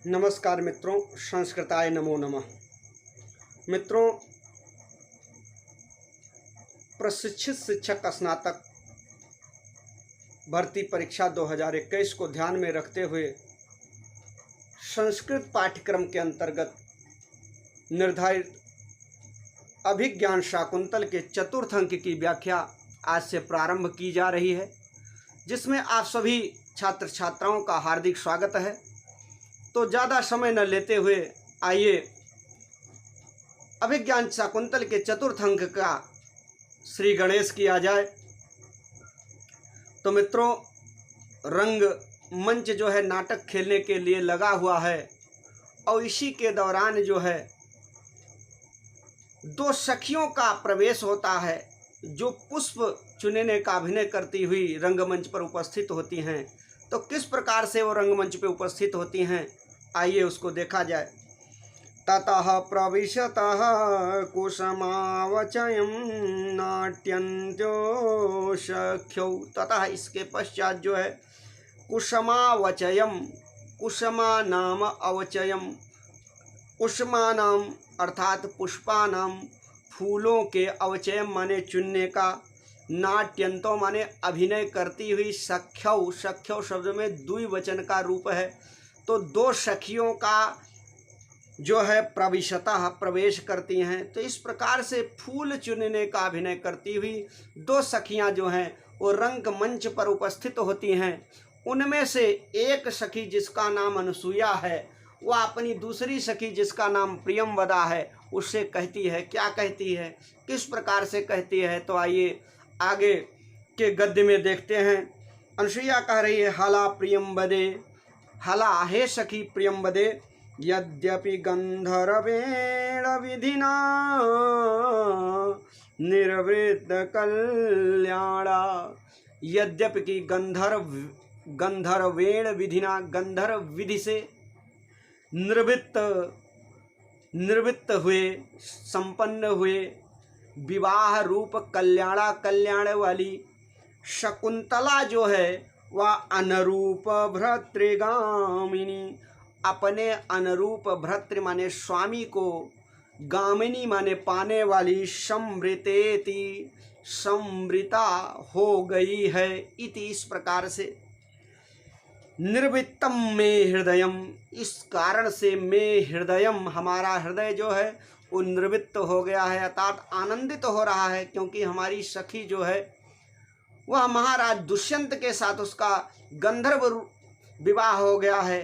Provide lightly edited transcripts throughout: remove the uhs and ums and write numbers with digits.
नमस्कार मित्रों, संस्कृताय नमो नमः। मित्रों, प्रशिक्षित शिक्षक स्नातक भर्ती परीक्षा 2021 को ध्यान में रखते हुए संस्कृत पाठ्यक्रम के अंतर्गत निर्धारित अभिज्ञान शाकुंतल के चतुर्थ अंक की व्याख्या आज से प्रारंभ की जा रही है, जिसमें आप सभी छात्र छात्राओं का हार्दिक स्वागत है। तो ज़्यादा समय न लेते हुए आइए अभिज्ञान शाकुंतल के चतुर्थ अंक का श्री गणेश किया जाए। तो मित्रों, रंग मंच जो है नाटक खेलने के लिए लगा हुआ है और इसी के दौरान जो है दो सखियों का प्रवेश होता है जो पुष्प चुनने का अभिनय करती हुई रंगमंच पर उपस्थित होती हैं। तो किस प्रकार से वो रंगमंच पर उपस्थित होती हैं, आइए उसको देखा जाए। ततः प्रविशतः कुसुमावचयं नाट्यन्त्यो सख्यौ। ततः इसके पश्चात जो है कुसुमावचयम, कुसुमा नाम अवचयम, कुसुमा नाम अर्थात पुष्पानाम, फूलों के अवचयम माने चुनने का, नाट्यंतो माने अभिनय करती हुई, सख्यौ, सख्यौ शब्द में द्विवचन का रूप है। तो दो सखियों का जो है प्रविशतः प्रवेश करती हैं। तो इस प्रकार से फूल चुनने का अभिनय करती हुई दो सखियां जो हैं वो रंगमंच पर उपस्थित होती हैं। उनमें से एक सखी जिसका नाम अनुसुईया है, वह अपनी दूसरी सखी जिसका नाम प्रियंवदा है उससे कहती है, क्या कहती है, किस प्रकार से कहती है, तो आइए आगे के गद्य में देखते हैं। अनुसुईया कह रही है, हला प्रियंवदे, हला हे सखी प्रियंवदे, यद्यपि गंधर्वेण विधिना निर्वृत्त कल्याणा। यद्यपि कि गंधर्वेण विधिना, गंधर्व विधि से निवृत्त हुए, संपन्न हुए, विवाह रूप कल्याणा, कल्याण वाली शकुंतला जो है वह अनुरूप भर्तृगामिनी, अपने अनुरूप भर्तृ माने स्वामी को, गामिनी माने पाने वाली, समृतेति समृता हो गई है। इति इस प्रकार से निर्वृत्तम में हृदयम, इस कारण से में हृदयम हमारा हृदय जो है वो निर्वृत्त हो गया है, अर्थात आनंदित हो रहा है, क्योंकि हमारी सखी जो है वह महाराज दुष्यंत के साथ उसका गंधर्व विवाह हो गया है।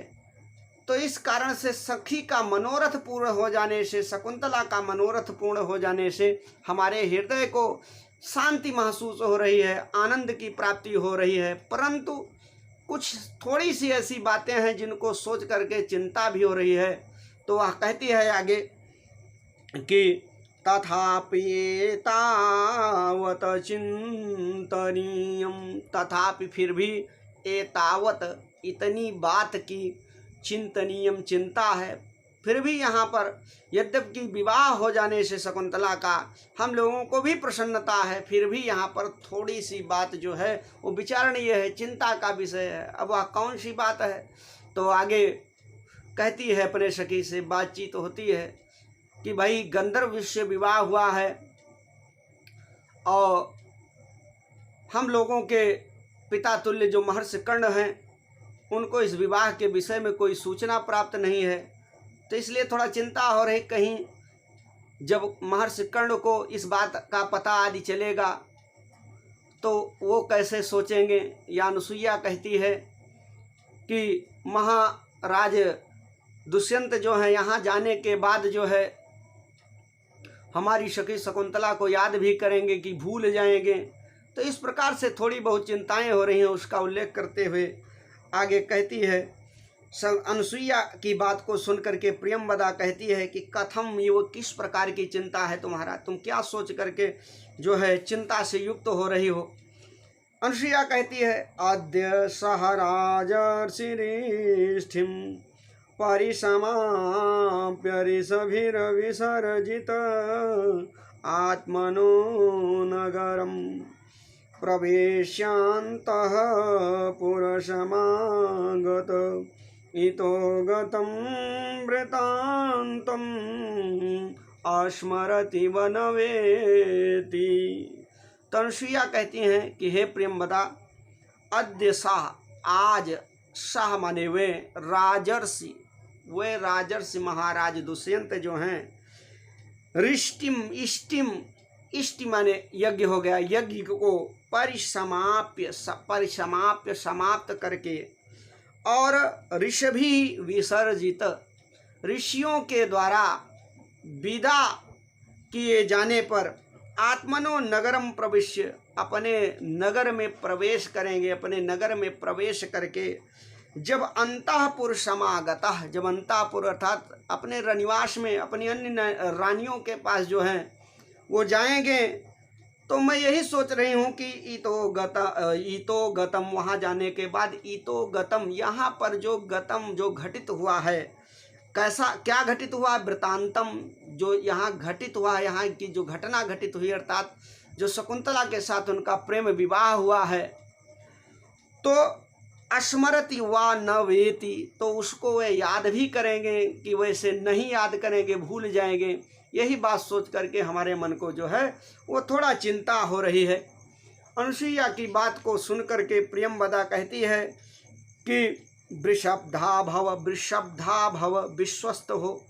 तो इस कारण से सखी का मनोरथ पूर्ण हो जाने से, शकुंतला का मनोरथ पूर्ण हो जाने से हमारे हृदय को शांति महसूस हो रही है, आनंद की प्राप्ति हो रही है। परंतु कुछ थोड़ी सी ऐसी बातें हैं जिनको सोच करके चिंता भी हो रही है। तो वह कहती है आगे कि तथापि एतावत चिंतनीयम, तथापि फिर भी, एतावत इतनी बात की, चिंतनीयम चिंता है, फिर भी यहाँ पर यद्यपि विवाह हो जाने से शकुंतला का हम लोगों को भी प्रसन्नता है, फिर भी यहाँ पर थोड़ी सी बात जो है वो विचारणीय है, चिंता का विषय है। अब वह कौन सी बात है, तो आगे कहती है, अपने सखी से बातचीत होती है कि भाई गंधर्व से विवाह हुआ है और हम लोगों के पिता तुल्य जो महर्षि कर्ण हैं उनको इस विवाह के विषय में कोई सूचना प्राप्त नहीं है। तो इसलिए थोड़ा चिंता हो रही, कहीं जब महर्षि कर्ण को इस बात का पता आदि चलेगा तो वो कैसे सोचेंगे। या अनुसुईया कहती है कि महाराज दुष्यंत जो है यहाँ जाने के बाद जो है हमारी सखी शकुंतला को याद भी करेंगे कि भूल जाएंगे। तो इस प्रकार से थोड़ी बहुत चिंताएं हो रही हैं, उसका उल्लेख करते हुए आगे कहती है। अनुसुईया की बात को सुन करके प्रियंवदा कहती है कि कथम, ये वो किस प्रकार की चिंता है तुम्हारा, तुम क्या सोच करके जो है चिंता से युक्त हो रही हो। अनुसुईया कहती है, अद्य सह राजर्षिरिष्ठिं परिसमाप्य ऋषभिर्विसर्जित आत्मनो नगरम प्रवेश्यान्तः पुरसमागत इतो गतं वृतान्तं अस्मरति वनवेति। तनुसुईया कहती हैं कि हे प्रियंवदा, अद्य साह, आज शाह माने वे राजर्षि, वे राजर्षि महाराज दुष्यंत जो हैं, रिष्टिम इष्टिम, इष्टि माने यज्ञ हो गया, यज्ञ को परिसमाप्य समाप्त करके, और ऋषभि विसर्जित, ऋषियों के द्वारा विदा किए जाने पर, आत्मनो नगरम प्रविश्य, अपने नगर में प्रवेश करेंगे, अपने नगर में प्रवेश करके जब अंतःपुर समागतः, जब अंतःपुर अर्थात अपने रनिवास में अपनी अन्य रानियों के पास जो हैं वो जाएंगे, तो मैं यही सोच रही हूँ कि ईतो गतम, वहाँ जाने के बाद ईतो गतम, यहाँ पर जो गतम जो घटित हुआ है, कैसा क्या घटित हुआ, वृतांतम, जो यहाँ घटित हुआ, यहाँ की जो घटना घटित हुई, अर्थात जो शकुंतला के साथ उनका प्रेम विवाह हुआ है, तो अस्मरति वा न वेति, तो उसको वे याद भी करेंगे कि वैसे नहीं याद करेंगे, भूल जाएंगे। यही बात सोच करके हमारे मन को जो है वो थोड़ा चिंता हो रही है। अनुसुईया की बात को सुन करके प्रियंवदा कहती है कि वृषभधा भव, विश्वस्त हो,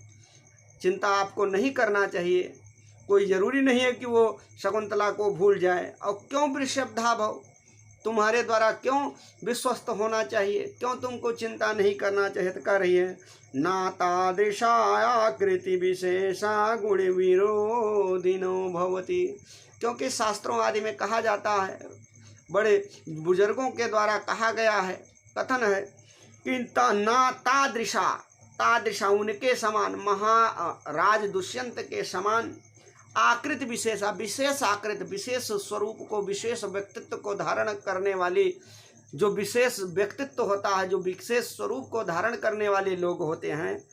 चिंता आपको नहीं करना चाहिए, कोई ज़रूरी नहीं है कि वो शकुंतला को भूल जाए। और क्यों वृषभधा भव, तुम्हारे द्वारा क्यों विश्वस्त होना चाहिए, क्यों तुमको चिंता नहीं करना चाहिए। तो कह रही है ना तादृशाकृति विशेषा गुण विरोधिनो भवति, क्योंकि शास्त्रों आदि में कहा जाता है, बड़े बुजुर्गों के द्वारा कहा गया है, कथन है कि ना तादृशा उनके समान, महाराज दुष्यंत के समान, आकृति विशेषा, विशेष आकृति, विशेष स्वरूप को, विशेष व्यक्तित्व को धारण करने वाली, जो विशेष व्यक्तित्व होता है, जो विशेष स्वरूप को धारण करने वाले लोग होते हैं,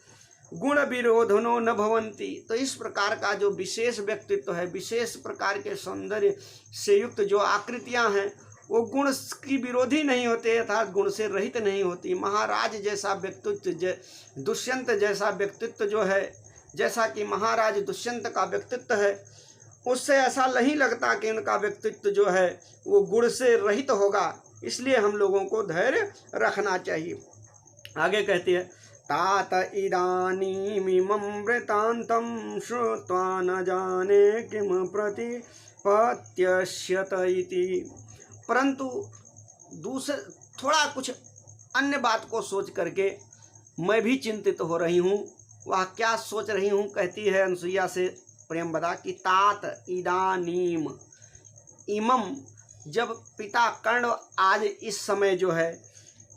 गुण विरोधनो न भवंती, तो इस प्रकार का जो विशेष व्यक्तित्व है, विशेष प्रकार के सौंदर्य से युक्त जो आकृतियां हैं, वो गुण की विरोधी नहीं होते, अर्थात गुण से रहित नहीं होती। महाराज जैसा व्यक्तित्व, दुष्यंत जैसा व्यक्तित्व जो है, जैसा कि महाराज दुष्यंत का व्यक्तित्व है, उससे ऐसा नहीं लगता कि उनका व्यक्तित्व जो है वो गुण से रहित होगा। इसलिए हम लोगों को धैर्य रखना चाहिए। आगे कहती है तात इदानीमिमं वृतान्तं श्रुत्वा न जाने किम प्रतिपत्स्यत इति। परंतु दूसरे थोड़ा कुछ अन्य बात को सोच करके मैं भी चिंतित हो रही हूँ। वह क्या सोच रही हूँ, कहती है अनुसुईया से प्रियंवदा की तात इदानीम, इमम, जब पिता कर्ण आज इस समय जो है,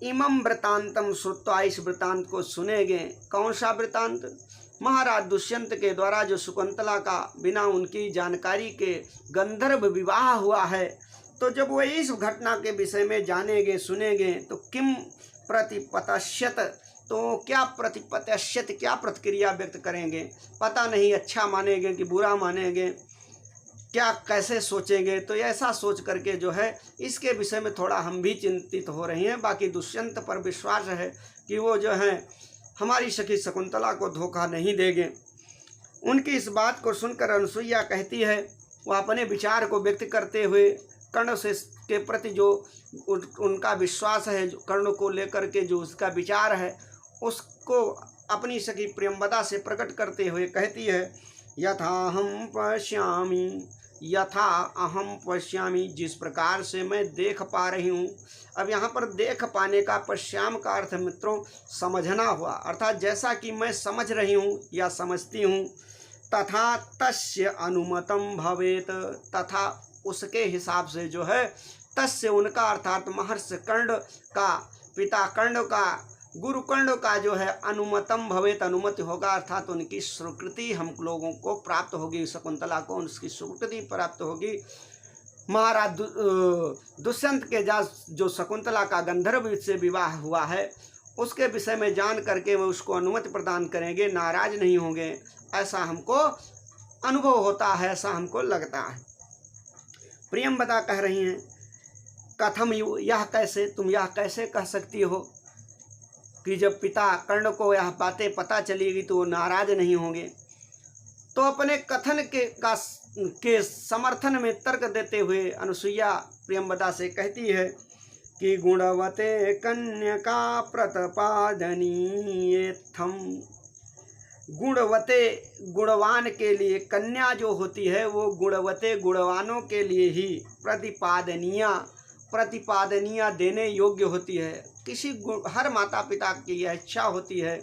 इमम वृतांतम श्रुत्वा, इस वृतांत को सुनेंगे। कौन सा वृतांत? महाराज दुष्यंत के द्वारा जो शकुंतला का बिना उनकी जानकारी के गंधर्व विवाह हुआ है, तो जब वह इस घटना के विषय में जानेंगे, सुनेंगे, तो किम प्रतिपत्स्यत, तो क्या प्रतिपत्स्यत, क्या प्रतिक्रिया व्यक्त करेंगे, पता नहीं, अच्छा मानेंगे कि बुरा मानेंगे, क्या कैसे सोचेंगे। तो ऐसा सोच करके जो है इसके विषय में थोड़ा हम भी चिंतित हो रही हैं। बाकी दुष्यंत पर विश्वास है कि वो जो है हमारी सखी शकुंतला को धोखा नहीं देंगे। उनकी इस बात को सुनकर अनुसुईया कहती है, वह अपने विचार को व्यक्त करते हुए कर्ण से के प्रति जो उनका विश्वास है, जो कर्ण को लेकर के जो उसका विचार है, उसको अपनी सखी प्रियंवदा से प्रकट करते हुए कहती है यथा अहम पश्यामि, जिस प्रकार से मैं देख पा रही हूँ। अब यहाँ पर देख पाने का पश्याम का अर्थ मित्रों समझना हुआ, अर्थात जैसा कि मैं समझ रही हूँ या समझती हूँ, तथा तस्य अनुमतम भवेत, तथा उसके हिसाब से जो है, तस्य उनका, अर्थात महर्षि कर्ण का, पिता कर्ण का, गुरु कर्ण का जो है अनुमतम भवेत, अनुमति होगा, अर्थात उनकी स्वीकृति हम लोगों को प्राप्त होगी, शकुंतला को उसकी स्वीकृति प्राप्त होगी। महाराज दुष्यंत के जो शकुंतला का गंधर्व से विवाह हुआ है, उसके विषय में जान करके वे उसको अनुमति प्रदान करेंगे, नाराज नहीं होंगे, ऐसा हमको अनुभव होता है, ऐसा हमको लगता है। प्रियंवदा कह रही हैं, कथम यह कैसे, तुम यह कैसे कह सकती हो, कि जब पिता कर्ण को यह बातें पता चलेगी तो वो नाराज नहीं होंगे। तो अपने कथन के समर्थन में तर्क देते हुए अनुसुईया प्रियंवदा से कहती है कि गुणवते कन्यका प्रतिपादनीयेत्थम। गुणवते गुणवान के लिए कन्या जो होती है वो गुणवते गुणवानों के लिए ही प्रतिपादनीय देने योग्य होती है। हर माता पिता की यह इच्छा होती है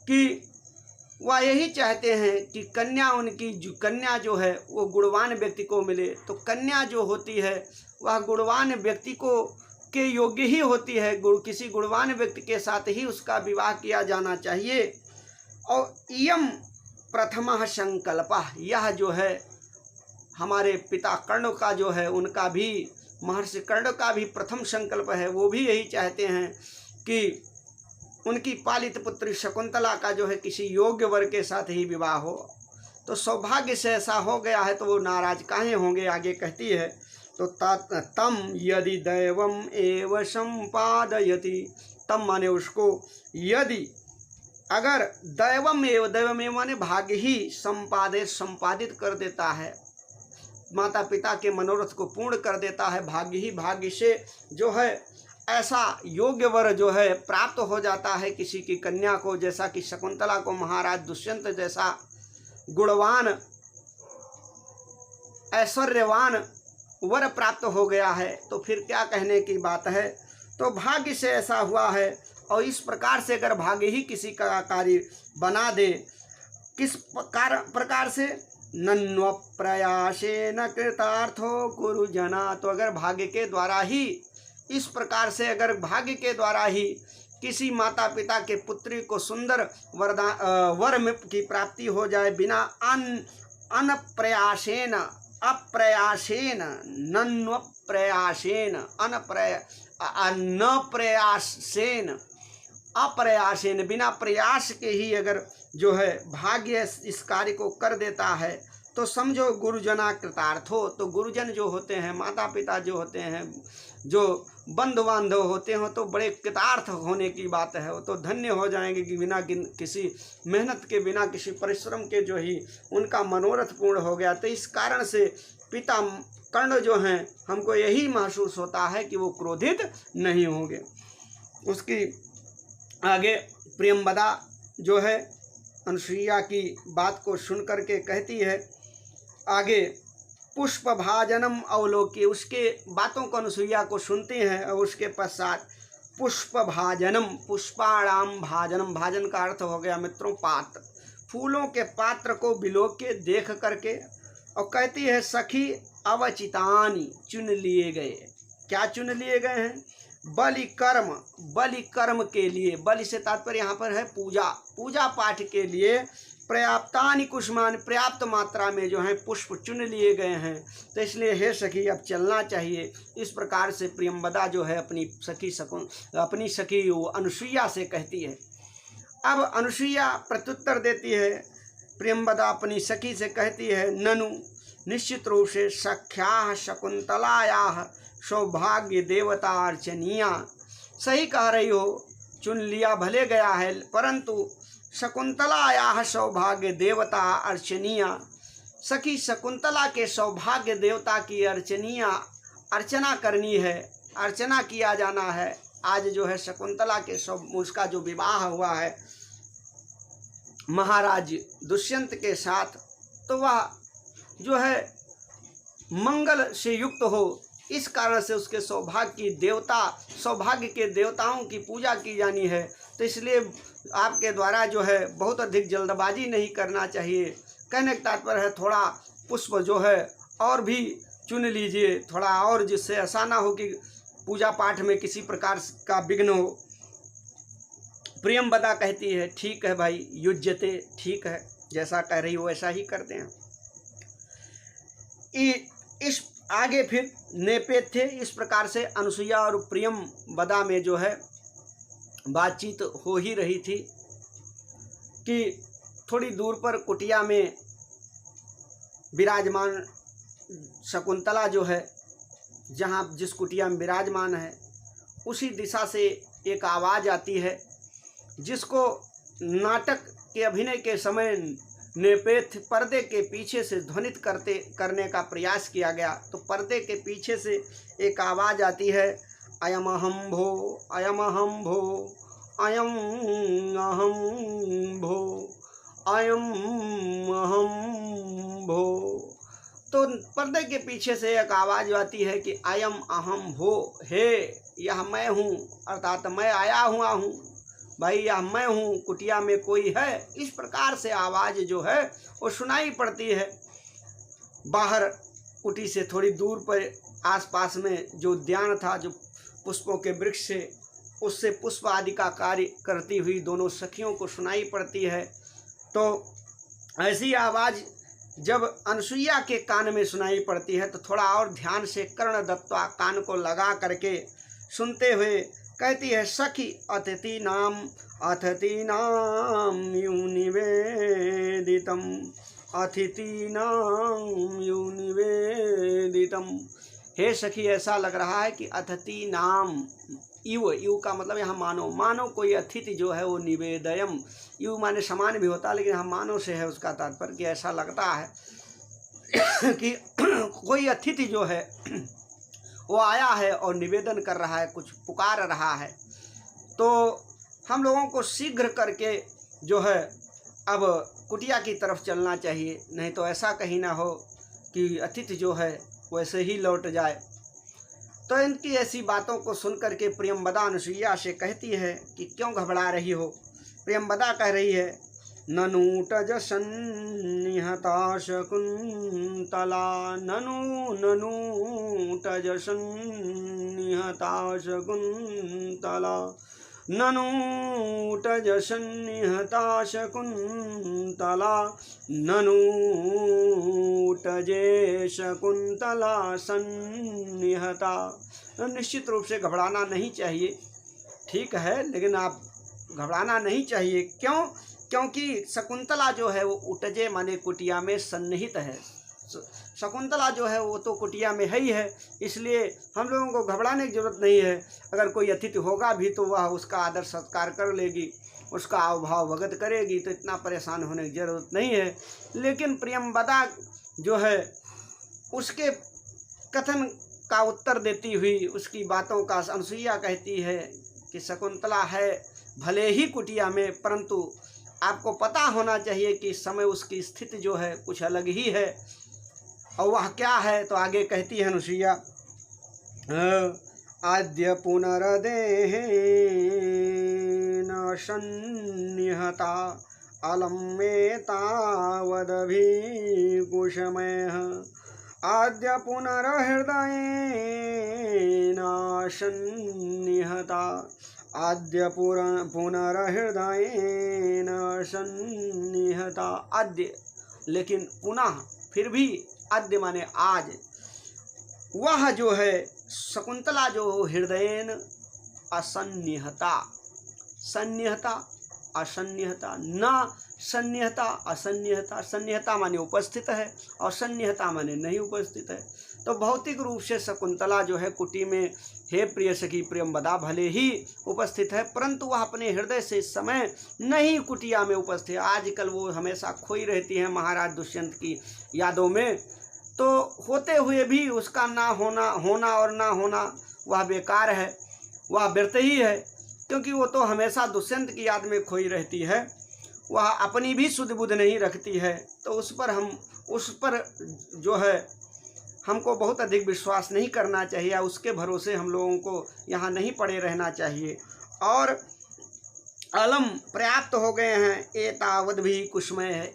कि वह यही चाहते हैं कि कन्या जो है वो गुणवान व्यक्ति को मिले। तो कन्या जो होती है वह गुणवान व्यक्ति को के योग्य ही होती है। किसी गुणवान व्यक्ति के साथ ही उसका विवाह किया जाना चाहिए। और इयम प्रथमः संकल्पः, यह जो है हमारे पिता कर्ण का जो है उनका भी, महर्षि कर्ण का भी प्रथम संकल्प है। वो भी यही चाहते हैं कि उनकी पालित पुत्री शकुंतला का जो है किसी योग्य वर के साथ ही विवाह हो। तो सौभाग्य से ऐसा हो गया है तो वो नाराज काहे होंगे। आगे कहती है तो तम यदि दैवम एव संपादयति, तम माने उसको, यदि अगर दैवम एव माने भाग्य ही संपादित कर देता है, माता पिता के मनोरथ को पूर्ण कर देता है। भाग्य ही भाग्य से जो है ऐसा योग्य वर जो है प्राप्त हो जाता है किसी की कन्या को, जैसा कि शकुंतला को महाराज दुष्यंत जैसा गुणवान ऐश्वर्यवान वर प्राप्त हो गया है, तो फिर क्या कहने की बात है। तो भाग्य से ऐसा हुआ है। और इस प्रकार से अगर भाग्य ही किसी का कार्य बना दे, किस प्रकार से, नन्व प्रयासेन कृतार्थो गुरुजना, तो अगर भाग्य के द्वारा ही, इस प्रकार से अगर भाग्य के द्वारा ही किसी माता पिता के पुत्री को सुंदर वर की प्राप्ति हो जाए बिना अनप्रयासेन अप्रयासेन, नन्व प्रयासेन अप्रयासेन, बिना प्रयास के ही अगर जो है भाग्य इस कार्य को कर देता है तो समझो गुरुजना कृतार्थो। तो गुरुजन जो होते हैं, माता पिता जो होते हैं, जो बंधु बांधव होते हैं, तो बड़े कृतार्थ होने की बात है। वो तो धन्य हो जाएंगे कि बिना किसी मेहनत के, बिना किसी परिश्रम के जो ही उनका मनोरथ पूर्ण हो गया। तो इस कारण से पिता कर्ण जो हैं, हमको यही महसूस होता है कि वो क्रोधित नहीं होंगे। उसकी आगे प्रियंवदा जो है अनुसुईया की बात को सुन करके कहती है आगे, पुष्प भाजनम अवलोके, उसके बातों को अनुसुईया को सुनते हैं। और उसके पश्चात पुष्प भाजनम, पुष्पाणाम भाजनम, भाजन का अर्थ हो गया मित्रों पात्र, फूलों के पात्र को बिलो के देख करके और कहती है सखी अवचितानी, चुन लिए गए। क्या चुन लिए गए हैं? बलि कर्म के लिए, बलि से तात्पर्य यहाँ पर है पूजा पाठ के लिए पर्याप्तानि कुसुमानि, पर्याप्त मात्रा में जो है पुष्प चुन लिए गए हैं। तो इसलिए हे सखी अब चलना चाहिए। इस प्रकार से प्रियंवदा जो है अपनी सखी अनुसुईया से कहती है। अब अनुसुईया प्रत्युत्तर देती है। प्रियंवदा अपनी सखी से कहती है, ननु, निश्चित रूप से सख्या शकुंतलायाः सौभाग्य देवता अर्चनीया, सही कह रही हो, चुन लिया भले गया है, परंतु शकुंतलायाः सौभाग्य देवता अर्चनीया, सखी शकुंतला के सौभाग्य देवता की अर्चना करनी है, अर्चना किया जाना है। आज जो है शकुंतला के उसका जो विवाह हुआ है महाराज दुष्यंत के साथ, तो वह जो है मंगल से युक्त हो, इस कारण से उसके सौभाग्य के देवताओं की पूजा की जानी है। तो इसलिए आपके द्वारा जो है बहुत अधिक जल्दबाजी नहीं करना चाहिए। कहने का तात्पर्य है थोड़ा पुष्प जो है और भी चुन लीजिए, थोड़ा और, जिससे ऐसा ना हो कि पूजा पाठ में किसी प्रकार का विघ्न हो। प्रियंवदा कहती है ठीक है भाई, युज्यते, ठीक है, जैसा कह रही हो वैसा ही करते हैं। इस आगे फिर नेपथ्य, इस प्रकार से अनुसुईया और प्रियंवदा में जो है बातचीत हो ही रही थी कि थोड़ी दूर पर कुटिया में विराजमान शकुंतला जो है, जहाँ जिस कुटिया में विराजमान है उसी दिशा से एक आवाज़ आती है जिसको नाटक के अभिनय के समय नेपथ्य पर्दे के पीछे से ध्वनित करने का प्रयास किया गया, तो पर्दे के पीछे से एक आवाज़ आती है, अयम अहम भो, अयम अहम भो, अयम अहम भो, अयम अहम भो। तो पर्दे के पीछे से एक आवाज़ आती है कि अयम अहम भो, हे यह मैं हूँ, अर्थात मैं आया हुआ हूँ भाई, यह मैं हूँ, कुटिया में कोई है। इस प्रकार से आवाज़ जो है वो सुनाई पड़ती है। बाहर कुटी से थोड़ी दूर पर आसपास में जो उद्यान था, जो पुष्पों के वृक्ष से, उससे पुष्प आदि का कार्य करती हुई दोनों सखियों को सुनाई पड़ती है। तो ऐसी आवाज़ जब अनसुईया के कान में सुनाई पड़ती है तो थोड़ा और ध्यान से कर्ण दत्ता कान को लगा करके सुनते हुए कहती है, सखी अतिथि नाम यू निवेदितम, अतिथि नाम यू निवेदितम। हे सखी, ऐसा लग रहा है कि अतिथि नाम, यू का मतलब यहाँ मानो कोई अतिथि जो है वो निवेदयम, यू माने समान भी होता है, लेकिन हम मानो से है उसका तात्पर्य, कि ऐसा लगता है कि कोई अतिथि जो है वो आया है और निवेदन कर रहा है, कुछ पुकार रहा है। तो हम लोगों को शीघ्र करके जो है अब कुटिया की तरफ चलना चाहिए, नहीं तो ऐसा कहीं ना हो कि अतिथि जो है वैसे ही लौट जाए। तो इनकी ऐसी बातों को सुन करके प्रियंवदा अनुसुईया से कहती है कि क्यों घबरा रही हो। प्रियंवदा कह रही है, ननूटज सन्निहता शकुंतला, ननूटज सन्निहता शकुंतला, ननूटज सन्निहता शकुंतला, ननूटजे शकुंतला सन्निहता। निश्चित रूप से घबराना नहीं चाहिए, ठीक है, लेकिन आप घबराना नहीं चाहिए। क्यों? क्योंकि शकुंतला जो है वो उटजे माने कुटिया में सन्निहित है। शकुंतला जो है वो तो कुटिया में है ही है, इसलिए हम लोगों को घबराने की जरूरत नहीं है। अगर कोई अतिथि होगा भी तो वह उसका आदर सत्कार कर लेगी, उसका अवभाव भगत करेगी, तो इतना परेशान होने की जरूरत नहीं है। लेकिन प्रियंवदा जो है उसके कथन का उत्तर देती हुई, उसकी बातों का अनसुईया कहती है कि शकुंतला है भले ही कुटिया में, परंतु आपको पता होना चाहिए कि इस समय उसकी स्थिति जो है कुछ अलग ही है। और वह क्या है, तो आगे कहती है अनुसुईया, आद्य पुनरदेहेन सन्निहता अलम्मेतावदभिकुशमयः, आद्य पुनर्हृदयेन सन्निहता, आद्य पुनर्हृदयेन सन्निहता। आद्य, लेकिन पुनः, फिर भी, आद्य माने आज। वह जो है शकुंतला जो हृदयेन असन्निहता, सन्निहता असन्निहता, न सन्निहता असन्निहता। सन्निहता माने उपस्थित है और सन्निहता माने नहीं उपस्थित है। तो भौतिक रूप से शकुंतला जो है कुटी में, हे प्रिय सखी प्रियंवदा, भले ही उपस्थित है, परंतु वह अपने हृदय से इस समय नहीं कुटिया में उपस्थित है। आजकल वो हमेशा खोई रहती है महाराज दुष्यंत की यादों में, तो होते हुए भी उसका ना होना और ना होना वह बेकार है, वह व्यर्थ ही है, क्योंकि वो तो हमेशा दुष्यंत की याद में खोई रहती है। वह अपनी भी सुध बुध नहीं रखती है, तो उस पर जो है हमको बहुत अधिक विश्वास नहीं करना चाहिए। उसके भरोसे हम लोगों को यहाँ नहीं पड़े रहना चाहिए। और अलम पर्याप्त हो गए हैं, एतावद भी कुसुमय है,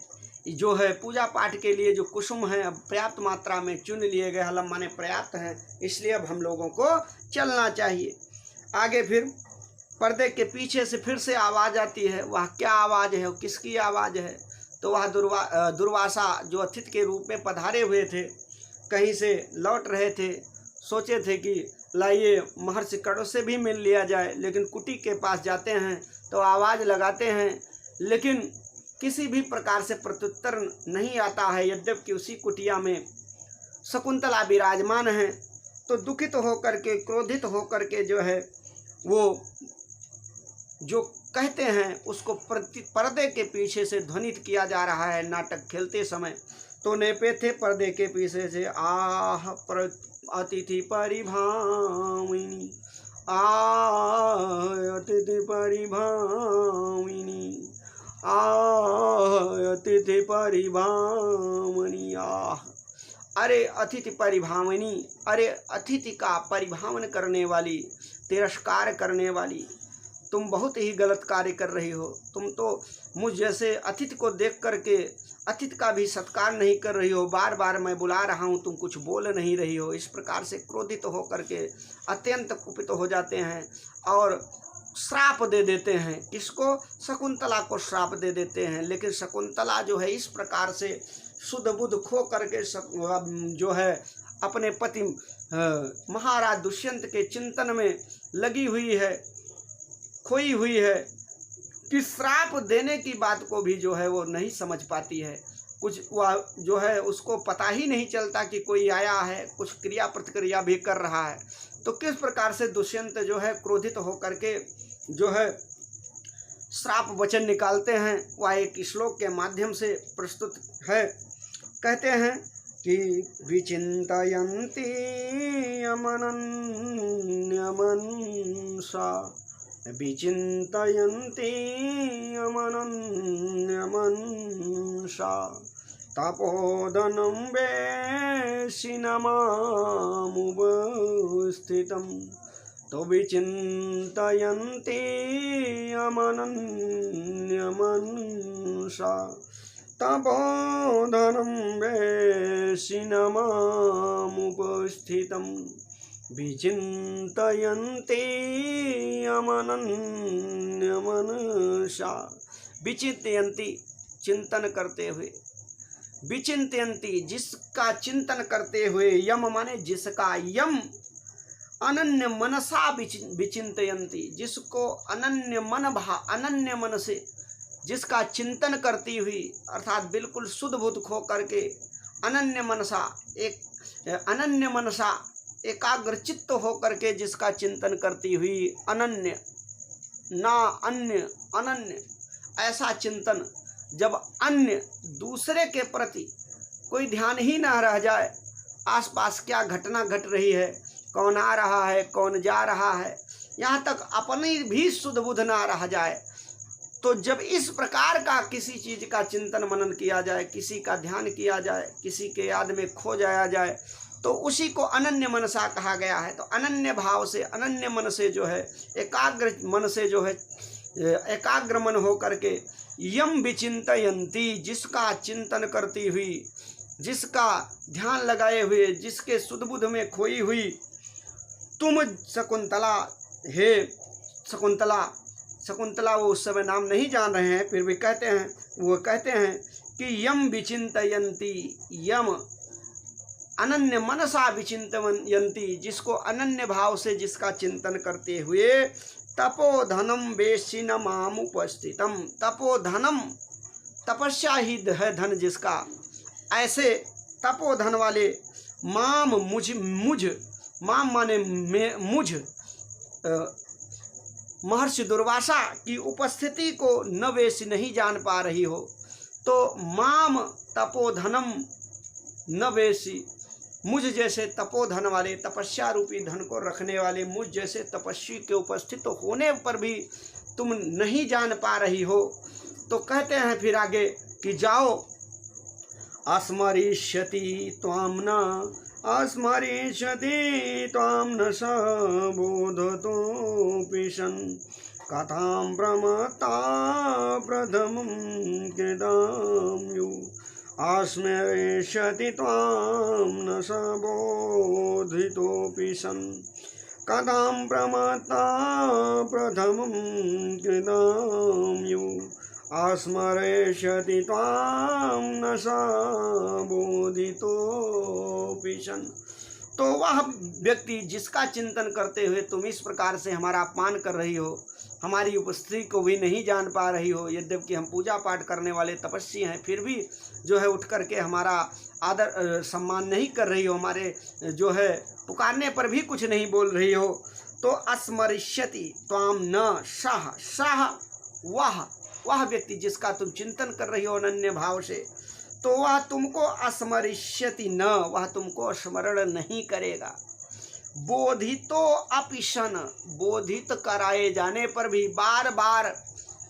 जो है पूजा पाठ के लिए जो कुसुम है अब पर्याप्त मात्रा में चुन लिए गए। अलम माने पर्याप्त हैं, इसलिए अब हम लोगों को चलना चाहिए। आगे फिर पर्दे के पीछे से फिर से आवाज़ आती है। वह क्या आवाज़ है, किसकी आवाज़ है? तो वह दुर्वासा जो अतिथि के रूप में पधारे हुए थे, कहीं से लौट रहे थे, सोचे थे कि लाइए महर्षि कड़ों से भी मिल लिया जाए, लेकिन कुटी के पास जाते हैं तो आवाज़ लगाते हैं, लेकिन किसी भी प्रकार से प्रत्युत्तर नहीं आता है। यद्यपि उसी कुटिया में शकुंतला विराजमान है, तो दुखित होकर के, क्रोधित होकर के जो है वो जो कहते हैं उसको पर्दे के पीछे से ध्वनित किया जा रहा है नाटक खेलते समय। तो नेपे थे पर्दे के पीछे से आह अतिथि परिभामिनी, अतिथि परिभामिनी, अतिथि परिभामिनी। अरे अतिथि परिभामिनी, अरे अतिथि का परिभावन करने वाली, तिरस्कार करने वाली, तुम बहुत ही गलत कार्य कर रही हो। तुम तो मुझ जैसे अतिथि को देख करके अतिथि का भी सत्कार नहीं कर रही हो। बार बार मैं बुला रहा हूँ, तुम कुछ बोल नहीं रही हो। इस प्रकार से क्रोधित हो करके अत्यंत कुपित हो जाते हैं और श्राप दे देते हैं। किसको? शकुंतला को श्राप दे देते हैं। लेकिन शकुंतला जो है इस प्रकार से शुद्ध बुद्ध खो करके जो है अपने पति महाराज दुष्यंत के चिंतन में लगी हुई है, खोई हुई है कि श्राप देने की बात को भी जो है वो नहीं समझ पाती है। कुछ वह जो है उसको पता ही नहीं चलता कि कोई आया है, कुछ क्रिया प्रतिक्रिया भी कर रहा है। तो किस प्रकार से दुष्यंत जो है क्रोधित होकर के जो है श्राप वचन निकालते हैं, वह एक श्लोक के माध्यम से प्रस्तुत है। कहते हैं कि विचिन्तयन्ति अमनन्यमनसा, विचिन्तयन्ति अमनन्यमनसा, तपोधनं वेशिनमामुपस्थितं, तो विचिन्तयन्ति अमनन्यमनसा, तपोधनं वेशिनमामुपस्थितं, विचिन्तयन्ति अमनन्यमनसा। विचिन्तयन्ति चिंतन करते हुए, विचिन्तयन्ति जिसका चिंतन करते हुए, यम माने जिसका, यम अनन्य मनसा विचिन्तयन्ति जिसको अनन्य मन से जिसका चिंतन करती हुई, अर्थात बिल्कुल शुद्ध बुद्ध खो करके अनन्य मनसा एकाग्र चित्त हो करके जिसका चिंतन करती हुई, अनन्य ना अन्य, अनन्य ऐसा चिंतन। जब अन्य दूसरे के प्रति कोई ध्यान ही ना रह जाए, आसपास क्या घटना घट रही है, कौन आ रहा है, कौन जा रहा है, यहाँ तक अपनी भी शुद्ध बुद्ध ना रह जाए, तो जब इस प्रकार का किसी चीज का चिंतन मनन किया जाए, किसी का ध्यान किया जाए, किसी के याद में खो जाया जाए, तो उसी को अनन्य मनसा कहा गया है। तो अनन्य भाव से, अनन्य मन से जो है, एकाग्र मन से जो है, एकाग्र मन हो करके यम विचिन्तयन्ति जिसका चिंतन करती हुई, जिसका ध्यान लगाए हुए, जिसके सुध बुध में खोई हुई, तुम शकुंतला, हे शकुंतला। शकुंतला वो उस समय नाम नहीं जान रहे हैं, फिर भी कहते हैं, वो कहते हैं कि यम विचिन्तयन्ति, यम अनन्य मनसा विचिन्तयन्ति जिसको अनन्य भाव से जिसका चिंतन करते हुए, तपोधनम वेशिनमामुपस्थितम, तपोधनम तपस्या ही है धन जिसका, ऐसे तपोधन वाले, माम मुझ माम माने मुझ महर्षि दुर्वासा की उपस्थिति को न वेश नहीं जान पा रही हो, तो माम तपोधनम न वेशी, मुझ जैसे तपोधन वाले, तपस्या रूपी धन को रखने वाले मुझ जैसे तपस्वी के उपस्थित होने पर भी तुम नहीं जान पा रही हो। तो कहते हैं फिर आगे कि जाओ, अस्मरिष्यति त्वां न, अस्मरिष्यति त्वां न सबोधतोऽपि सन्, कथां प्रमत्ता प्रथमं कृतां, अस्मरिष्यति त्वां न सबोधितोऽपि सन्, कथां प्रमत्ता प्रथमं कृतां, अस्मरिष्यति त्वां न सबोधितोऽपि सन्। तो वह व्यक्ति जिसका चिंतन करते हुए तुम इस प्रकार से हमारा अपमान कर रही हो, हमारी उपस्थिति को भी नहीं जान पा रही हो, यद्यपि हम पूजा पाठ करने वाले तपस्वी हैं, फिर भी जो है उठ करके हमारा आदर सम्मान नहीं कर रही हो, हमारे जो है पुकारने पर भी कुछ नहीं बोल रही हो, तो स्मरिष्यति त्वाम न सह सह वह व्यक्ति जिसका तुम चिंतन कर रही हो अनन्य भाव से, तो वह तुमको स्मरिष्यति न, वह तुमको स्मरण नहीं करेगा। बोधितो अपि सन, बोधित कराए जाने पर भी, बार बार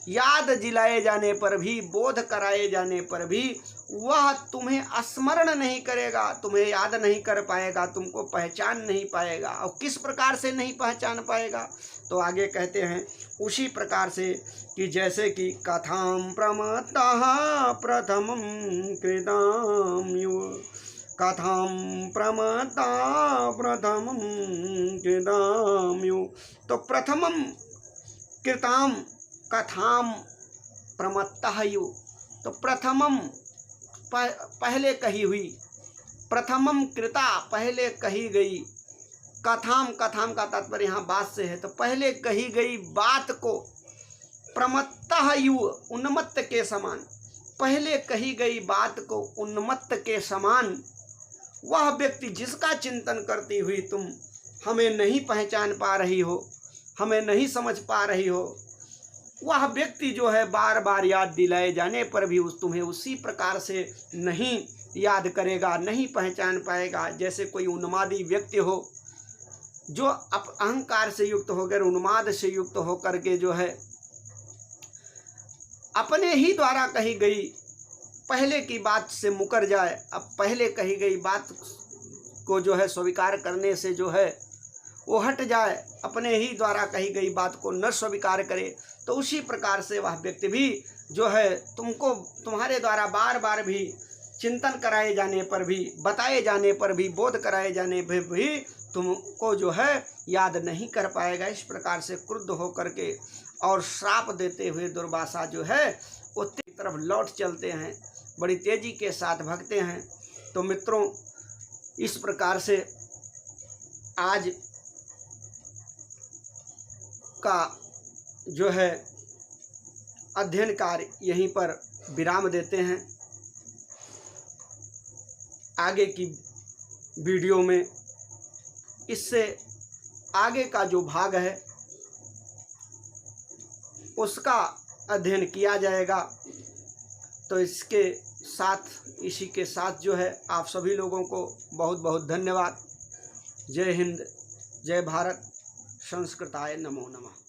याद दिलाए जाने पर भी, बोध कराए जाने पर भी वह तुम्हें स्मरण नहीं करेगा, तुम्हें याद नहीं कर पाएगा, तुमको पहचान नहीं पाएगा। और किस प्रकार से नहीं पहचान पाएगा? तो आगे कहते हैं उसी प्रकार से कि जैसे कि कथां प्रमत्तः प्रथमं कृताम्यु, कथां प्रमत्तः प्रथमं कृताम्यु। तो प्रथमं कृताम कथां प्रमत्तः यु, तो प्रथमम पहले कही हुई, प्रथमम कृता पहले कही गई, कथाम कथाम का तात्पर्य यहाँ बात से है, तो पहले कही गई बात को, प्रमत्तः यु उन्मत्त के समान, पहले कही गई बात को उन्मत्त के समान वह व्यक्ति जिसका चिंतन करती हुई तुम हमें नहीं पहचान पा रही हो, हमें नहीं समझ पा रही हो, वह व्यक्ति जो है बार बार याद दिलाए जाने पर भी तुम्हें उसी प्रकार से नहीं याद करेगा, नहीं पहचान पाएगा। जैसे कोई उन्मादी व्यक्ति हो जो अहंकार से युक्त होकर, उन्माद से युक्त होकर के जो है अपने ही द्वारा कही गई पहले की बात से मुकर जाए, अब पहले कही गई बात को जो है स्वीकार करने से जो है वो हट जाए, अपने ही द्वारा कही गई बात को न स्वीकार करे, तो उसी प्रकार से वह व्यक्ति भी जो है तुमको तुम्हारे द्वारा बार बार भी चिंतन कराए जाने पर भी, बताए जाने पर भी, बोध कराए जाने पर भी तुमको जो है याद नहीं कर पाएगा। इस प्रकार से क्रुद्ध होकर के और श्राप देते हुए दुर्वासा जो है वो तेरी तरफ लौट चलते हैं, बड़ी तेजी के साथ भागते हैं। तो मित्रों, इस प्रकार से आज का जो है अध्ययन कार्य यहीं पर विराम देते हैं। आगे की वीडियो में इससे आगे का जो भाग है उसका अध्ययन किया जाएगा। तो इसके साथ, इसी के साथ जो है आप सभी लोगों को बहुत बहुत धन्यवाद। जय हिंद, जय भारत, संस्कृताय नमो नमः।